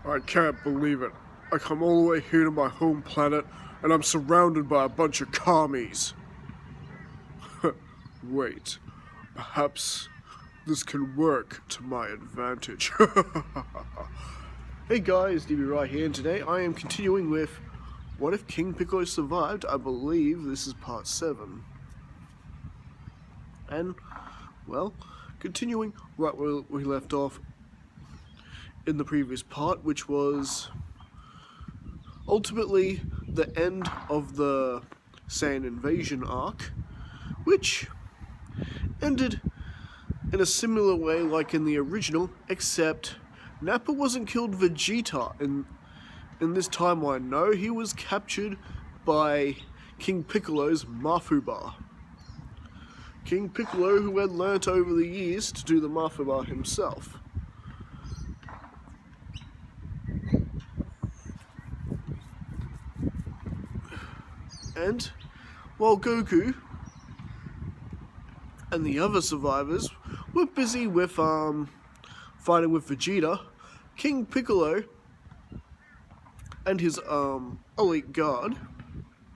I can't believe it. I come all the way here to my home planet, and I'm surrounded by a bunch of commies. Wait, perhaps this can work to my advantage. Hey guys, DB right here, and today I am continuing with What If King Piccolo Survived? I believe this is part 7. And, well, continuing right where we left off in the previous part, which was ultimately the end of the Saiyan invasion arc, which ended in a similar way like in the original, except Nappa wasn't killed Vegeta in this timeline. No, he was captured by King Piccolo's Mafuba. King Piccolo, who had learnt over the years to do the Mafuba himself. And while Goku and the other survivors were busy with fighting with Vegeta, King Piccolo and his elite guard,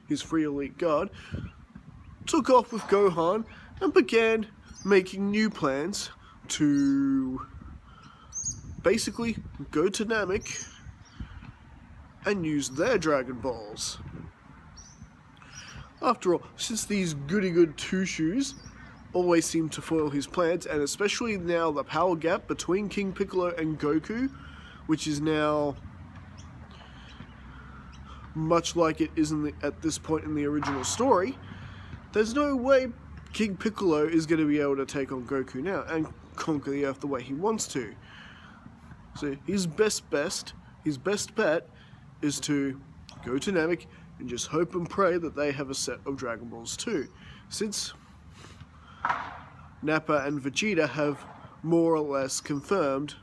his free elite guard, took off with Gohan and began making new plans to basically go to Namek and use their Dragon Balls. After all, since these goody-good two-shoes always seem to foil his plans, and especially now the power gap between King Piccolo and Goku, which is now much like it is at this point in the original story, there's no way King Piccolo is going to be able to take on Goku now and conquer the Earth the way he wants to. So his best bet is to go to Namek and just hope and pray that they have a set of Dragon Balls too, since Nappa and Vegeta have more or less confirmed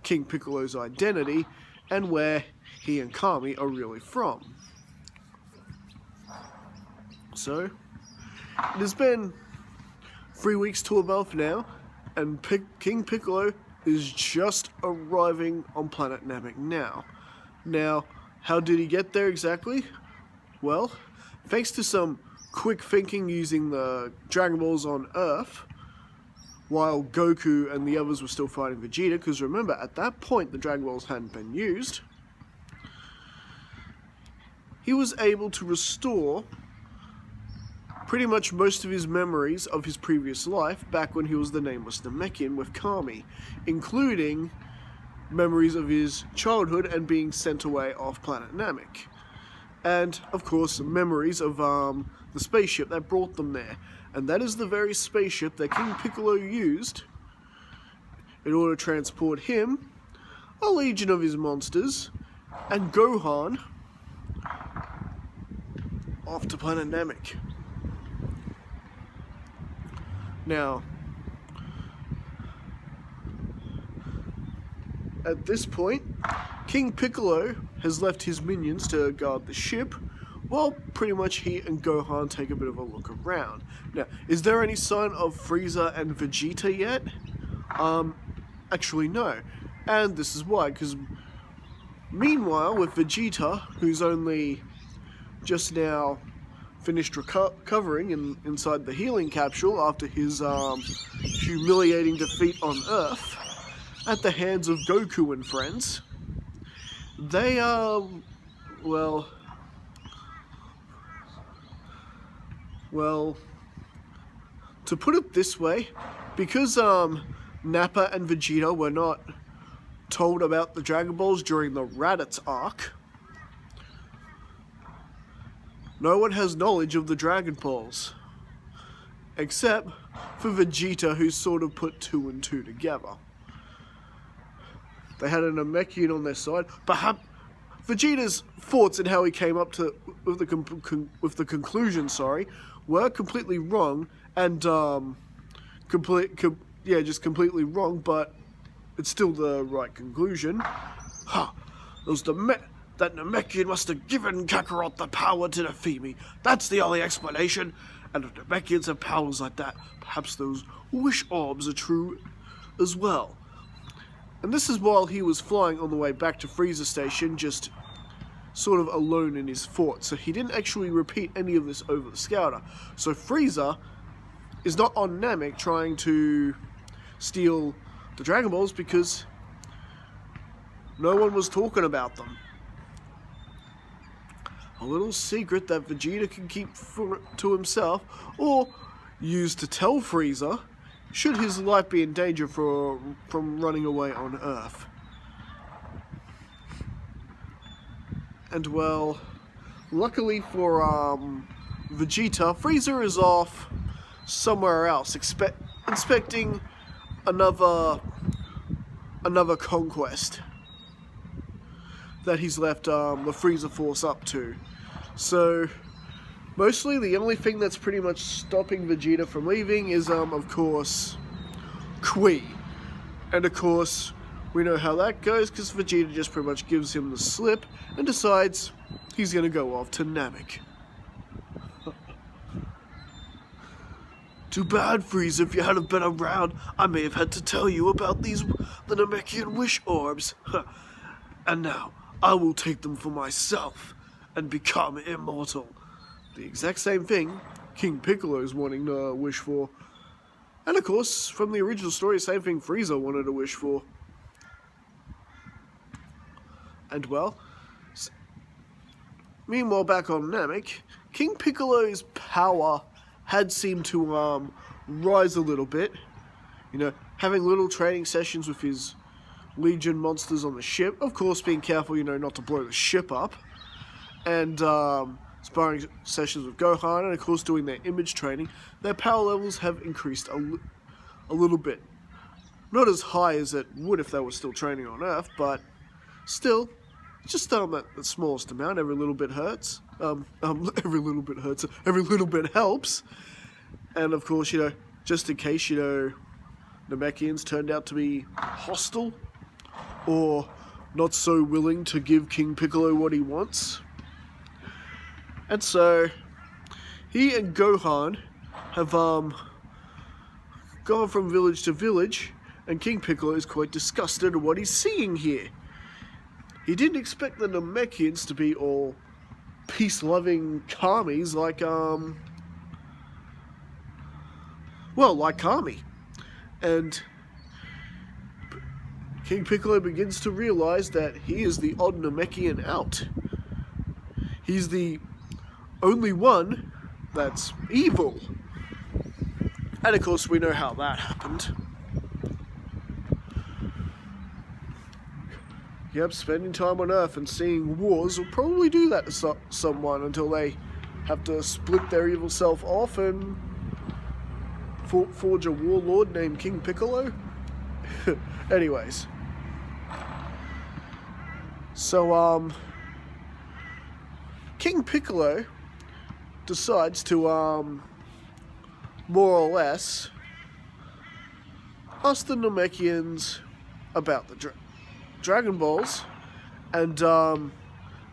King Piccolo's identity and where he and Kami are really from. So, it has been 3 weeks to a month now, and King Piccolo is just arriving on planet Namek now. Now, how did he get there exactly? Well, thanks to some quick thinking using the Dragon Balls on Earth, while Goku and the others were still fighting Vegeta, because remember, at that point the Dragon Balls hadn't been used, he was able to restore pretty much most of his memories of his previous life back when he was the nameless Namekian with Kami, including memories of his childhood and being sent away off planet Namek. And, of course, memories of the spaceship that brought them there. And that is the very spaceship that King Piccolo used in order to transport him, a legion of his monsters, and Gohan off to planet Namek. Now, at this point, King Piccolo has left his minions to guard the ship, while pretty much he and Gohan take a bit of a look around. Now, is there any sign of Frieza and Vegeta yet? Actually no. And this is why, because meanwhile, with Vegeta, who's only just now finished recovering inside the healing capsule after his humiliating defeat on Earth at the hands of Goku and friends, they are, well, to put it this way, because Nappa and Vegeta were not told about the Dragon Balls during the Raditz arc, no one has knowledge of the Dragon Balls, except for Vegeta, who sort of put 2 and 2 together. They had an Namekian on their side. Perhaps Vegeta's thoughts and how he came up to with the conclusion, were completely wrong and just completely wrong. But it's still the right conclusion. That Namekian must have given Kakarot the power to defeat me. That's the only explanation. And if Namekians have powers like that, perhaps those wish orbs are true as well. And this is while he was flying on the way back to Frieza Station, just sort of alone in his fort. So he didn't actually repeat any of this over the scouter. So Frieza is not on Namek trying to steal the Dragon Balls because no one was talking about them. A little secret that Vegeta can keep to himself or use to tell Frieza should his life be in danger from running away on Earth. And well, luckily for Vegeta, Frieza is off somewhere else, inspecting another conquest that he's left the Frieza Force up to. So mostly the only thing that's pretty much stopping Vegeta from leaving is of course Kui. And of course we know how that goes because Vegeta just pretty much gives him the slip and decides he's gonna go off to Namek. Too bad, Frieza, if you had been around, I may have had to tell you about the Namekian wish orbs. And now, I will take them for myself and become immortal. The exact same thing King Piccolo is wanting to wish for. And of course, from the original story, same thing Frieza wanted to wish for. And well, meanwhile back on Namek, King Piccolo's power had seemed to rise a little bit. You know, having little training sessions with his Legion monsters on the ship. Of course, being careful, you know, not to blow the ship up. And sparring sessions with Gohan, and of course doing their image training. Their power levels have increased a little bit. Not as high as it would if they were still training on Earth, but still, just the smallest amount. Every little bit hurts. Every little bit hurts. Every little bit helps. And of course, you know, just in case, you know, Namekians turned out to be hostile or not so willing to give King Piccolo what he wants. And so he and Gohan have gone from village to village, and King Piccolo is quite disgusted at what he's seeing here. He didn't expect the Namekians to be all peace-loving Kamis like Kami. And King Piccolo begins to realize that he is the odd Namekian out. He's the only one that's evil. And of course we know how that happened. Yep, spending time on Earth and seeing wars will probably do that to someone until they have to split their evil self off and forge a warlord named King Piccolo. Anyways. So, King Piccolo decides to, more or less, ask the Namekians about the Dragon Balls, and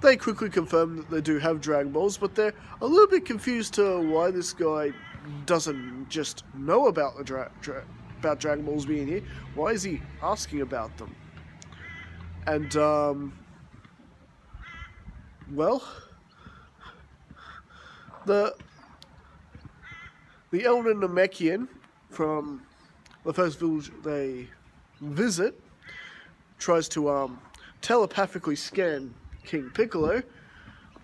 they quickly confirm that they do have Dragon Balls, but they're a little bit confused to why this guy doesn't just know about the about Dragon Balls being here. Why is he asking about them? And well, the elder Namekian from the first village they visit tries to telepathically scan King Piccolo,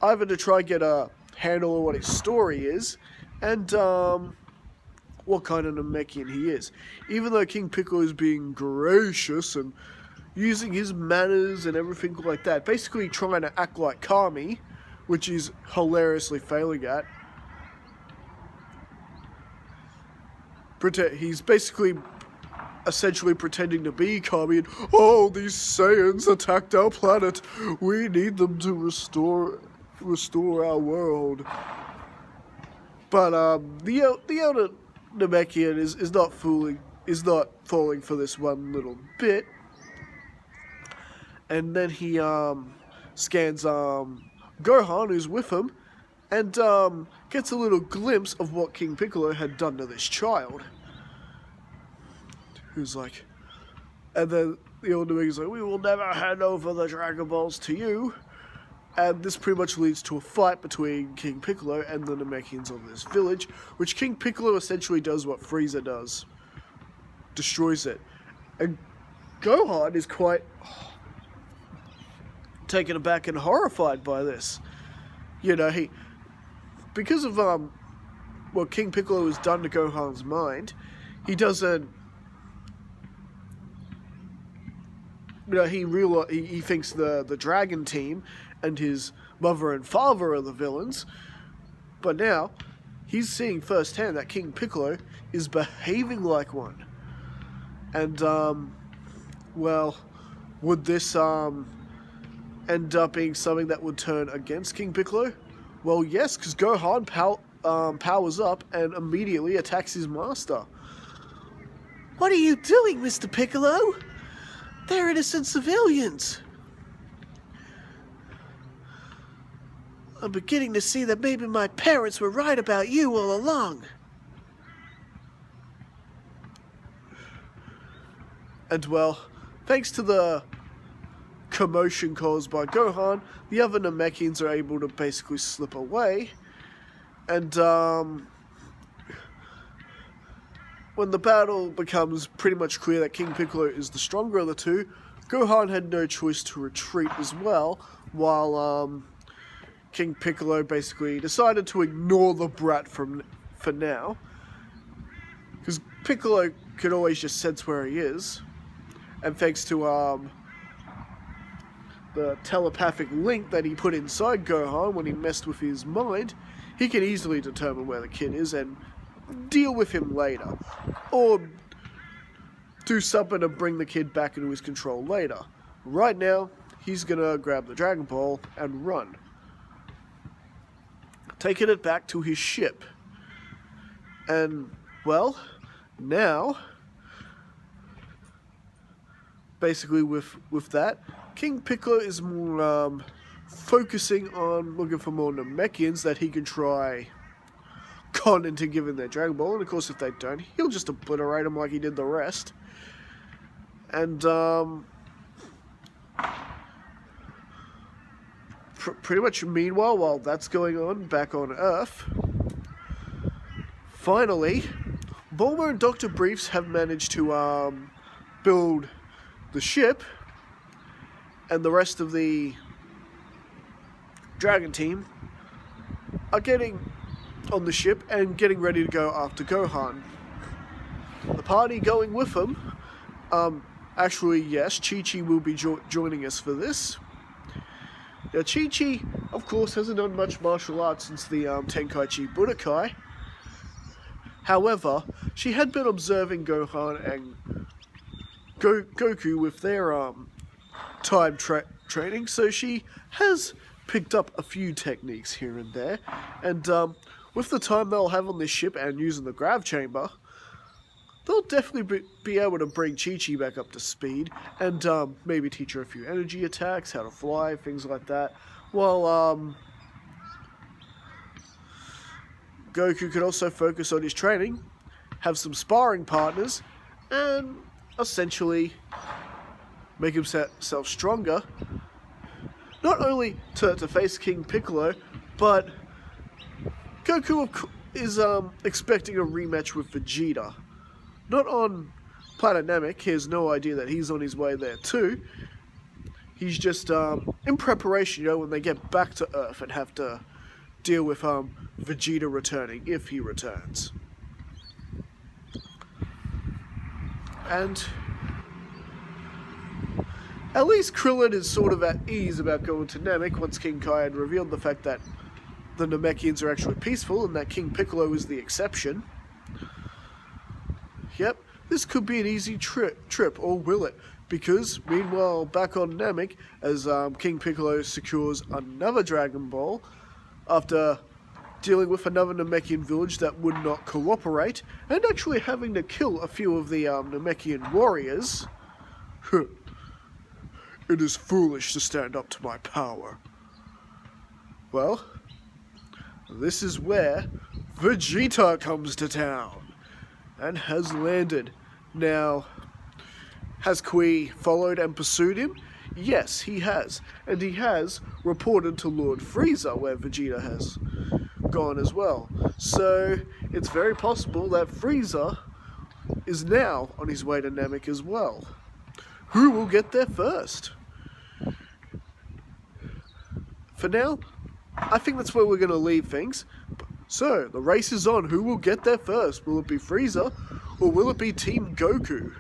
either to try get a handle on what his story is, and what kind of Namekian he is. Even though King Piccolo is being gracious and using his manners and everything like that, basically trying to act like Kami, which he's hilariously failing at. He's basically essentially pretending to be Kami and, oh, these Saiyans attacked our planet. We need them to restore our world. But the elder Namekian is not falling for this one little bit. And then he scans Gohan, who's with him, and gets a little glimpse of what King Piccolo had done to this child. Who's like, and then the old Namekian's like, we will never hand over the Dragon Balls to you. And this pretty much leads to a fight between King Piccolo and the Namekians of this village, which King Piccolo essentially does what Frieza does. Destroys it. And Gohan is quite taken aback and horrified by this. You know, because of what King Piccolo has done to Gohan's mind, he doesn't, you know, he thinks the Dragon Team and his mother and father are the villains, but now he's seeing firsthand that King Piccolo is behaving like one. And well, would this end up being something that would turn against King Piccolo? Well, yes, because Gohan powers up and immediately attacks his master. What are you doing, Mr. Piccolo? They're innocent civilians. I'm beginning to see that maybe my parents were right about you all along. And well, thanks to the commotion caused by Gohan, the other Namekians are able to basically slip away. And when the battle becomes pretty much clear that King Piccolo is the stronger of the two, Gohan had no choice to retreat as well, while King Piccolo basically decided to ignore the brat for now, because Piccolo could always just sense where he is, and thanks to the telepathic link that he put inside Gohan when he messed with his mind, he can easily determine where the kid is and deal with him later, or do something to bring the kid back into his control later. Right now, he's gonna grab the Dragon Ball and run, taking it back to his ship. And, well, now, basically with that, King Piccolo is more focusing on looking for more Namekians that he can try con into giving their Dragon Ball. And of course, if they don't, he'll just obliterate them like he did the rest. And pretty much meanwhile, while that's going on back on Earth, finally, Bulma and Dr. Briefs have managed to build the ship, and the rest of the Dragon Team are getting on the ship and getting ready to go after Gohan. The party going with them, actually, yes, Chi-Chi will be joining us for this. Now, Chi-Chi, of course, hasn't done much martial arts since the Tenkaichi Budokai. However, she had been observing Gohan and Goku with their time training, so she has picked up a few techniques here and there. And with the time they'll have on this ship and using the grav chamber, they'll definitely be able to bring Chi-Chi back up to speed and maybe teach her a few energy attacks, how to fly, things like that. While Goku could also focus on his training, have some sparring partners, and essentially make himself stronger, not only to face King Piccolo, but Goku is expecting a rematch with Vegeta. Not on Planet Namek. He has no idea that he's on his way there too. He's just in preparation, you know, when they get back to Earth and have to deal with Vegeta returning, if he returns. And at least Krillin is sort of at ease about going to Namek once King Kai had revealed the fact that the Namekians are actually peaceful and that King Piccolo is the exception. Yep, this could be an easy trip, or will it? Because, meanwhile, back on Namek, as King Piccolo secures another Dragon Ball, after dealing with another Namekian village that would not cooperate, and actually having to kill a few of the Namekian warriors. It is foolish to stand up to my power. Well, this is where Vegeta comes to town, and has landed. Now, Has Kui followed and pursued him? Yes, he has. And he has reported to Lord Frieza, where Vegeta has gone as well. So it's very possible that Frieza is now on his way to Namek as well. Who will get there first? For now, I think that's where we're going to leave things. So, the race is on. Who will get there first? Will it be Frieza, or will it be Team Goku?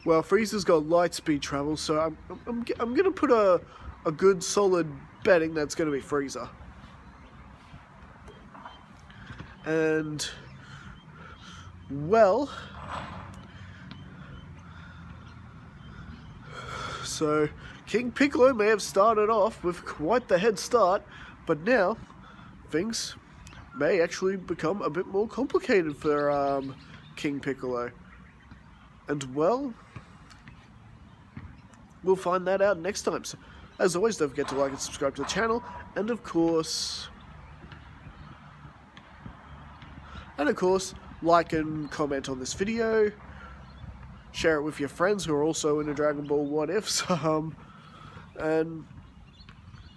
Well, Frieza's got light speed travel, so I'm going to put a good solid betting that's going to be Frieza. And, well, so King Piccolo may have started off with quite the head start, but now things may actually become a bit more complicated for King Piccolo. And, well, we'll find that out next time. So, as always, don't forget to like and subscribe to the channel, and of course, like and comment on this video. Share it with your friends who are also into Dragon Ball What Ifs. And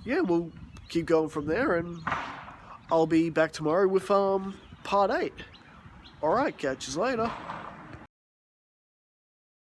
yeah, we'll keep going from there, and I'll be back tomorrow with part 8. Alright, catch you later.